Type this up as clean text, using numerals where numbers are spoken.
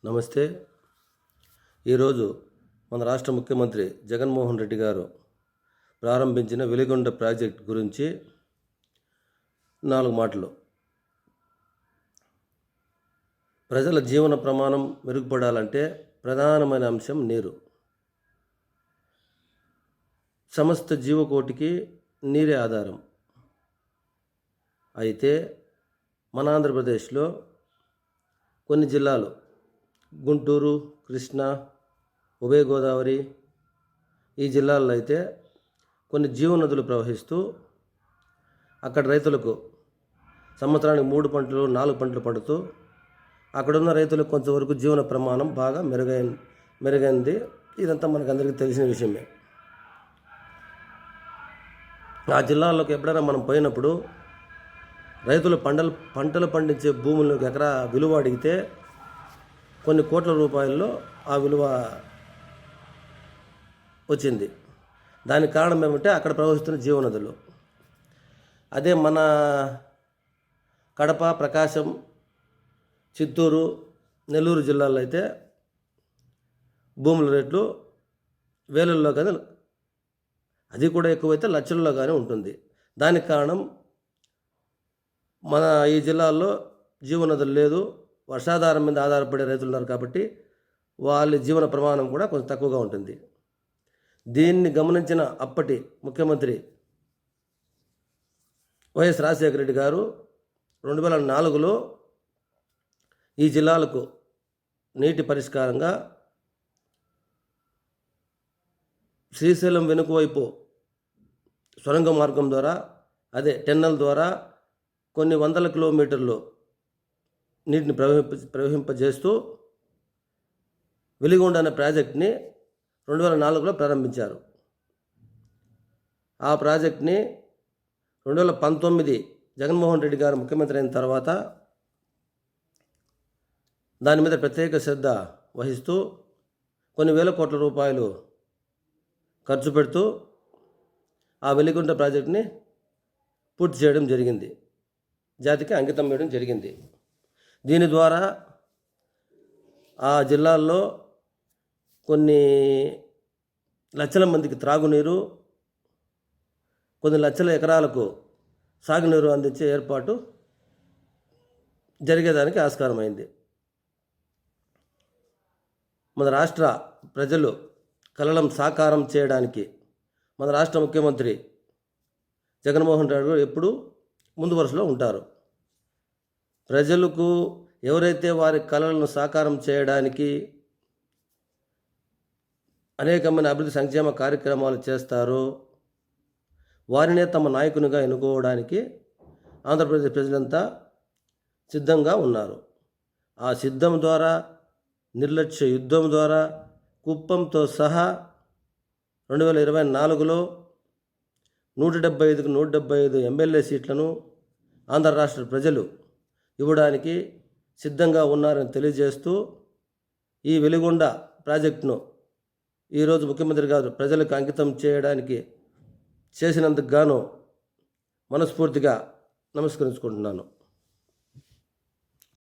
నమస్తే. ఈరోజు మన రాష్ట్ర ముఖ్యమంత్రి జగన్మోహన్ రెడ్డి గారు ప్రారంభించిన వెలిగొండ ప్రాజెక్ట్ గురించి 4 మాటలు. ప్రజల జీవన ప్రమాణం మెరుగుపడాలంటే ప్రధానమైన అంశం నీరు. సమస్త జీవకోటికి నీరే ఆధారం. అయితే మన ఆంధ్రప్రదేశ్లో కొన్ని జిల్లాలు గుంటూరు, కృష్ణా, ఉభయ గోదావరి ఈ జిల్లాల్లో అయితే కొన్ని జీవనదులు ప్రవహిస్తూ అక్కడ రైతులకు సంవత్సరానికి 3 పంటలు 4 పంటలు పండుతూ అక్కడున్న రైతులకు కొంతవరకు జీవన ప్రమాణం బాగా మెరుగైంది. ఇదంతా మనకందరికీ తెలిసిన విషయమే. ఆ జిల్లాల్లోకి ఎప్పుడైనా మనం పోయినప్పుడు రైతులు పంటలు పండించే భూములకు ఎకరా విలువ అడిగితే కొన్ని కోట్ల రూపాయల్లో ఆ విలువ వచ్చింది. దానికి కారణం ఏమంటే అక్కడ ప్రవహిస్తున్న జీవనదులు. అదే మన కడప, ప్రకాశం, చిత్తూరు, నెల్లూరు జిల్లాల్లో అయితే భూముల రేట్లు వేలల్లో కానీ, అది కూడా ఎక్కువైతే లక్షల్లో కానీ ఉంటుంది. దానికి కారణం మన ఈ జిల్లాల్లో జీవనదులు లేదు, వర్షాధారం మీద ఆధారపడే రైతులు ఉన్నారు కాబట్టి వాళ్ళ జీవన ప్రమాణం కూడా కొంచెం తక్కువగా ఉంటుంది. దీన్ని గమనించిన అప్పటి ముఖ్యమంత్రి వైఎస్ రాజశేఖర రెడ్డి గారు 2004లో ఈ జిల్లాలకు నీటి పరిష్కారంగా శ్రీశైలం వెనుక వైపు సొరంగ మార్గం ద్వారా, అదే టెన్నెల్ ద్వారా కొన్ని వందల కిలోమీటర్లు నీటిని ప్రవహింపజేస్తూ వెలిగొండ అనే ప్రాజెక్ట్ని 2004లో ప్రారంభించారు. ఆ ప్రాజెక్ట్ని 2019 జగన్మోహన్ రెడ్డి గారు ముఖ్యమంత్రి అయిన తర్వాత దాని మీద ప్రత్యేక శ్రద్ధ వహిస్తూ కొన్ని వేల కోట్ల రూపాయలు ఖర్చు పెడుతూ ఆ వెలిగొండ ప్రాజెక్ట్ని పూర్తి చేయడం జరిగింది, జాతికి అంకితం చేయడం జరిగింది. దీని ద్వారా ఆ జిల్లాల్లో కొన్ని లక్షల మందికి త్రాగునీరు, కొన్ని లక్షల ఎకరాలకు సాగునీరు అందించే ఏర్పాటు జరిగేదానికి ఆస్కారమైంది. మన రాష్ట్ర ప్రజలు కలలను సాకారం చేయడానికి మన రాష్ట్ర ముఖ్యమంత్రి జగన్మోహన్ రెడ్డి గారు ఎప్పుడూ ముందు వరుసలో ఉంటారు. ప్రజలకు ఎవరైతే వారి కలలను సాకారం చేయడానికి అనేకమైన అభివృద్ధి సంక్షేమ కార్యక్రమాలు చేస్తారో వారినే తమ నాయకునిగా ఎన్నుకోవడానికి ఆంధ్రప్రదేశ్ ప్రజలంతా సిద్ధంగా ఉన్నారు. ఆ సిద్ధం ద్వారా, నిర్లక్ష్య యుద్ధం ద్వారా కుప్పంతో సహా 2024లో 175కు 175 ఎమ్మెల్యే సీట్లను ఆంధ్ర రాష్ట్ర ప్రజలు ఇవ్వడానికి సిద్ధంగా ఉన్నారని తెలియజేస్తూ ఈ వెలిగొండ ప్రాజెక్టును ఈరోజు ముఖ్యమంత్రి గారు ప్రజలకు అంకితం చేయడానికి చేసినందుకు గాను మనస్ఫూర్తిగా నమస్కరించుకుంటున్నాను.